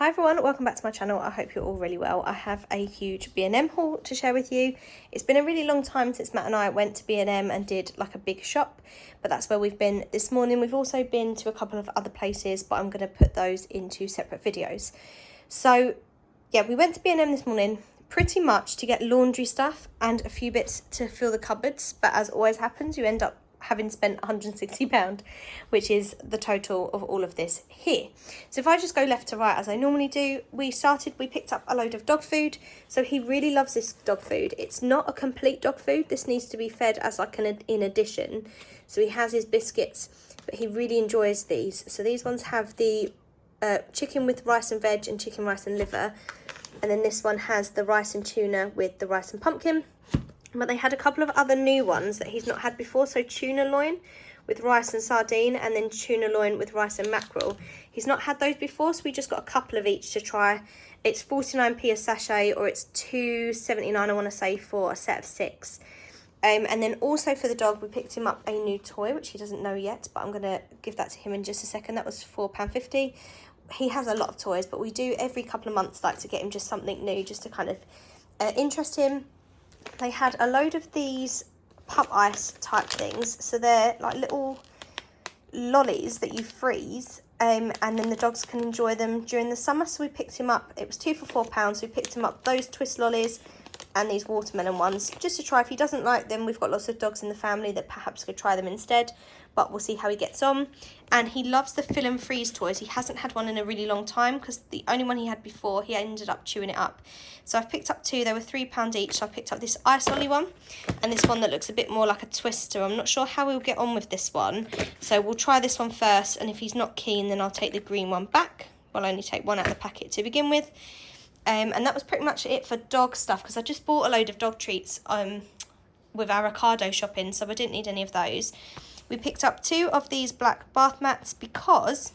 Hi everyone, welcome back to my channel. I hope you're all really well. I have a huge B&M haul to share with you. It's been a really long time since Matt and I went to B&M and did like a big shop, but that's where we've been this morning. We've also been to a couple of other places, but I'm going to put those into separate videos. So yeah, we went to B&M this morning pretty much to get laundry stuff and a few bits to fill the cupboards, but as always happens, you end up having spent £160, which is the total of all of this here. So if I just go left to right as I normally do, we picked up a load of dog food. So he really loves this dog food. It's not a complete dog food. This needs to be fed as like in addition. So he has his biscuits, but he really enjoys these. So these ones have the chicken with rice and veg and chicken, rice and liver. And then this one has the rice and tuna with the rice and pumpkin. But they had a couple of other new ones that he's not had before. So tuna loin with rice and sardine, and then tuna loin with rice and mackerel. He's not had those before, so we just got a couple of each to try. It's 49p a sachet, or it's £2.79 I want to say for a set of 6. And then also for the dog, we picked him up a new toy, which he doesn't know yet, but I'm going to give that to him in just a second. That was £4.50. He has a lot of toys, but we do every couple of months like to get him just something new, just to kind of interest him. They had a load of these pup ice type things. So they're like little lollies that you freeze, and then the dogs can enjoy them during the summer. So we picked him up, it was 2 for £4. So we picked him up those twist lollies and these watermelon ones just to try. If he doesn't like them, we've got lots of dogs in the family that perhaps could try them instead, but we'll see how he gets on. And he loves the fill and freeze toys. He hasn't had one in a really long time because the only one he had before, he ended up chewing it up. So I've picked up 2. They were £3 each. So I picked up this ice lolly one and this one that looks a bit more like a twister. I'm not sure how we'll get on with this one, so we'll try this one first, and if he's not keen, then I'll take the green one back. We'll only take one out of the packet to begin with. And that was pretty much it for dog stuff, because I just bought a load of dog treats with our Ocado shopping, so I didn't need any of those. We picked up 2 of these black bath mats because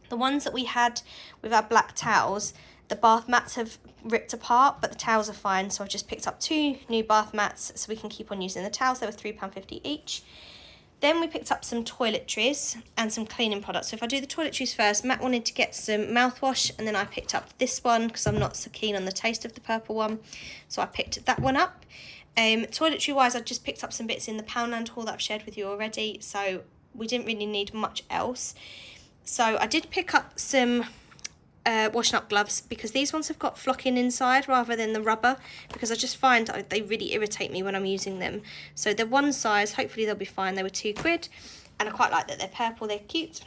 the ones that we had with our black towels, the bath mats have ripped apart, but the towels are fine. So I've just picked up 2 new bath mats so we can keep on using the towels. They were £3.50 each. Then we picked up some toiletries and some cleaning products. So if I do the toiletries first, Matt wanted to get some mouthwash, and then I picked up this one because I'm not so keen on the taste of the purple one. So I picked that one up. Toiletry wise, I just picked up some bits in the Poundland haul that I've shared with you already. So we didn't really need much else. So I did pick up some washing up gloves, because these ones have got flocking inside rather than the rubber, because I just find they really irritate me when I'm using them. So they're one size, hopefully they'll be fine. They were £2, and I quite like that they're purple, they're cute.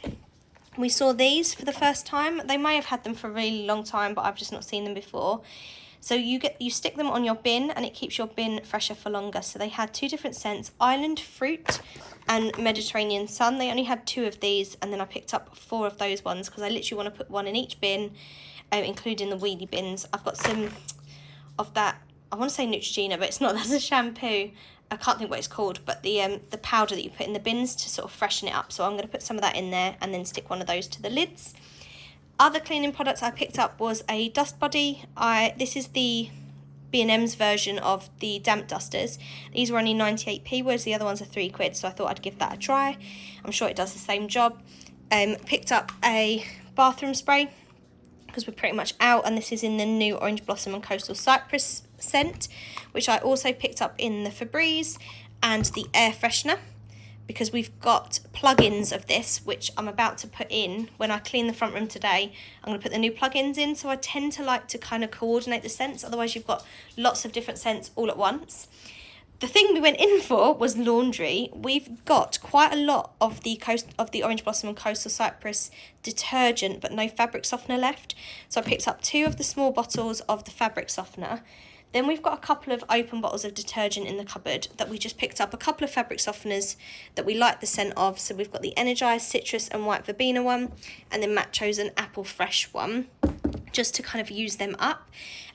We saw these for the first time. They may have had them for a really long time, but I've just not seen them before. So you stick them on your bin, and it keeps your bin fresher for longer. So they had 2 different scents, Island Fruit and Mediterranean Sun. They only had 2 of these, and then I picked up 4 of those ones because I literally want to put one in each bin, including the wheelie bins. I've got some of that, I want to say Neutrogena, but it's not. That's a shampoo. I can't think what it's called, but the powder that you put in the bins to sort of freshen it up. So I'm going to put some of that in there and then stick one of those to the lids. Other cleaning products I picked up was a dust buddy. This is the B&M's version of the damp dusters. These were only 98p, whereas the other ones are £3, so I thought I'd give that a try. I'm sure it does the same job. Picked up a bathroom spray because we're pretty much out, and this is in the new Orange Blossom and Coastal Cypress scent, which I also picked up in the Febreze and the air freshener, because we've got plugins of this, which I'm about to put in when I clean the front room today. I'm going to put the new plugins in, so I tend to like to kind of coordinate the scents, otherwise you've got lots of different scents all at once. The thing we went in for was laundry. We've got quite a lot of the Orange Blossom and Coastal Cypress detergent, but no fabric softener left. So I picked up 2 of the small bottles of the fabric softener. Then we've got a couple of open bottles of detergent in the cupboard that we just picked up, a couple of fabric softeners that we like the scent of. So we've got the Energized Citrus and White Verbena one, and then Matt chose an Apple Fresh one, just to kind of use them up.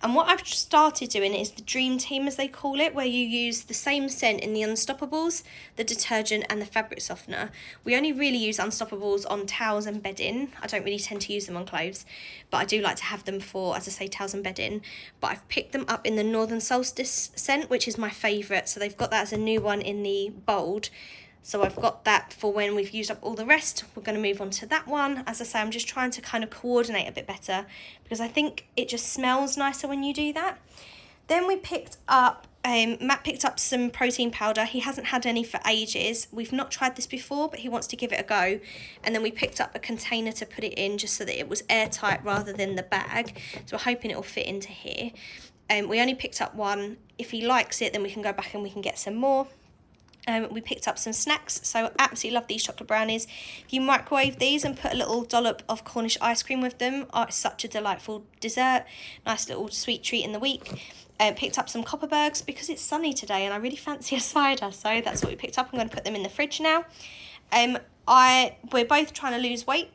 And what I've started doing is the Dream Team, as they call it, where you use the same scent in the Unstoppables, the detergent and the fabric softener. We only really use Unstoppables on towels and bedding. I don't really tend to use them on clothes, but I do like to have them for, as I say, towels and bedding. But I've picked them up in the Northern Solstice scent, which is my favourite. So they've got that as a new one in the bold. So I've got that for when we've used up all the rest. We're going to move on to that one. As I say, I'm just trying to kind of coordinate a bit better because I think it just smells nicer when you do that. Then we picked up, Matt picked up some protein powder. He hasn't had any for ages. We've not tried this before, but he wants to give it a go. And then we picked up a container to put it in just so that it was airtight rather than the bag. So we're hoping it will fit into here. We only picked up one. If he likes it, then we can go back and we can get some more. We picked up some snacks, so absolutely love these chocolate brownies. If you microwave these and put a little dollop of Cornish ice cream with them, oh, it's such a delightful dessert. Nice little sweet treat in the week. Picked up some Copperbergs because it's sunny today and I really fancy a cider, so that's what we picked up. I'm going to put them in the fridge now. We're both trying to lose weight.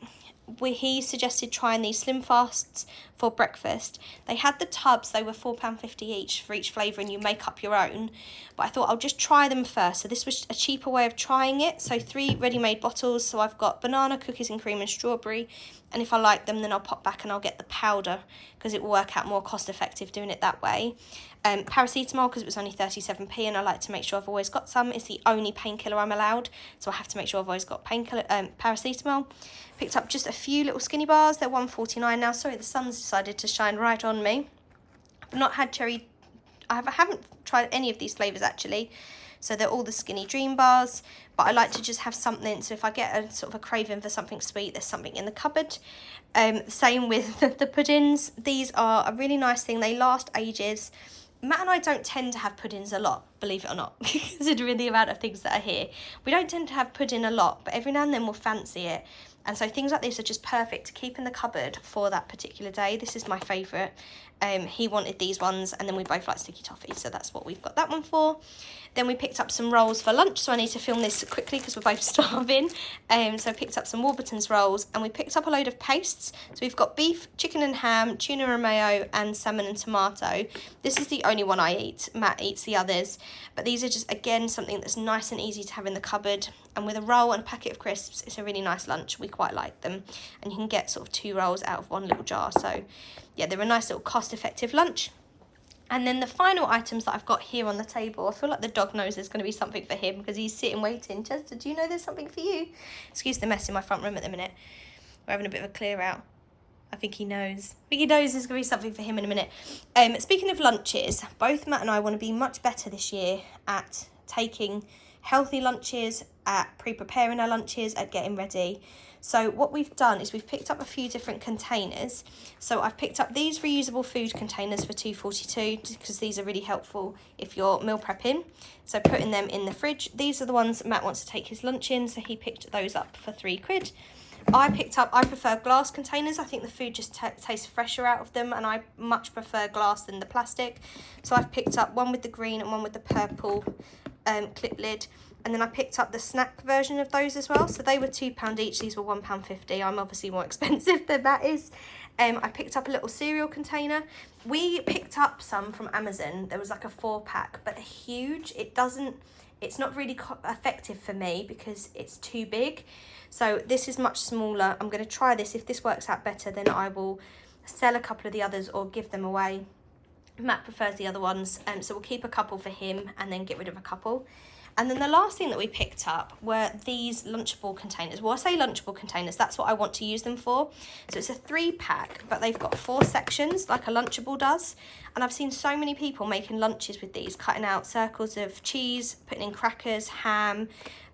He suggested trying these Slim Fasts for breakfast. They had the tubs, they were £4.50 each for each flavour, and you make up your own. But I thought I'll just try them first. So this was a cheaper way of trying it. So 3 ready-made bottles. So I've got banana, cookies and cream and strawberry. And if I like them, then I'll pop back and I'll get the powder because it will work out more cost effective doing it that way. Paracetamol because it was only 37p and I like to make sure I've always got some. It's the only painkiller I'm allowed, so I have to make sure I've always got paracetamol. Picked up just a few little skinny bars. They're £1.49 now. Sorry, the sun's decided to shine right on me. I've not had cherry. I haven't tried any of these flavours actually. So they're all the skinny dream bars, but I like to just have something. So if I get a sort of a craving for something sweet, there's something in the cupboard. Same with the puddings. These are a really nice thing. They last ages. Matt and I don't tend to have puddings a lot, believe it or not, considering the amount of things that are here. We don't tend to have pudding a lot, but every now and then we'll fancy it. And so things like this are just perfect to keep in the cupboard for that particular day. This is my favourite. He wanted these ones, and then we both like sticky toffee, so that's what we've got that one for. Then we picked up some rolls for lunch, so I need to film this quickly because we're both starving. So I picked up some Warburton's rolls, and we picked up a load of pastes. So we've got beef, chicken and ham, tuna and mayo, and salmon and tomato. This is the only one I eat. Matt eats the others. But these are just, again, something that's nice and easy to have in the cupboard. And with a roll and a packet of crisps, it's a really nice lunch. We quite like them. And you can get sort of 2 rolls out of one little jar. So, yeah, they're a nice little cost-effective lunch. And then the final items that I've got here on the table, I feel like the dog knows there's going to be something for him because he's sitting waiting. Chester, do you know there's something for you? Excuse the mess in my front room at the minute. We're having a bit of a clear out. I think he knows. I think he knows there's going to be something for him in a minute. Speaking of lunches, both Matt and I want to be much better this year at taking healthy lunches, at pre-preparing our lunches, at getting ready. So what we've done is we've picked up a few different containers. So I've picked up these reusable food containers for £2.42 because these are really helpful if you're meal prepping. So putting them in the fridge. These are the ones Matt wants to take his lunch in, so he picked those up for £3. I prefer glass containers. I think the food just tastes fresher out of them, and I much prefer glass than the plastic. So I've picked up one with the green and one with the purple clip lid. And then I picked up the snack version of those as well. So they were £2 each. These were £1.50. I'm obviously more expensive than that is. I picked up a little cereal container. We picked up some from Amazon. There was like a 4-pack, but they're huge. It's not really effective for me because it's too big. So this is much smaller. I'm going to try this. If this works out better, then I will sell a couple of the others or give them away. Matt prefers the other ones, so we'll keep a couple for him and then get rid of a couple. And then the last thing that we picked up were these Lunchable containers. Well, I say Lunchable containers, that's what I want to use them for. So it's a 3-pack, but they've got 4 sections like a Lunchable does. And I've seen so many people making lunches with these, cutting out circles of cheese, putting in crackers, ham,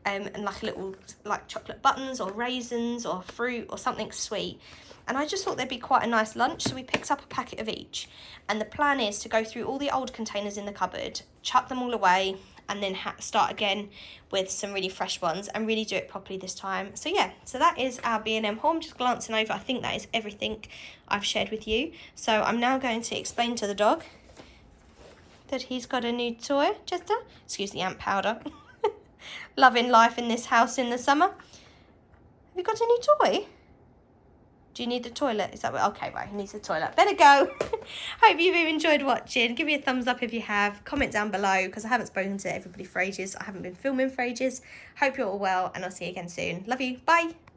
and like a little like chocolate buttons or raisins or fruit or something sweet. And I just thought they'd be quite a nice lunch, so we picked up a packet of each. And the plan is to go through all the old containers in the cupboard, chuck them all away, and then start again with some really fresh ones and really do it properly this time. So yeah, so that is our B&M haul. I'm just glancing over. I think that is everything I've shared with you. So I'm now going to explain to the dog that he's got a new toy. Chester, excuse the ant powder. Loving life in this house in the summer. Have you got a new toy? Do you need the toilet? Is that what? Okay, right, he needs the toilet. Better go. Hope you've enjoyed watching. Give me a thumbs up if you have. Comment down below because I haven't spoken to everybody for ages. I haven't been filming for ages. Hope you're all well and I'll see you again soon. Love you. Bye.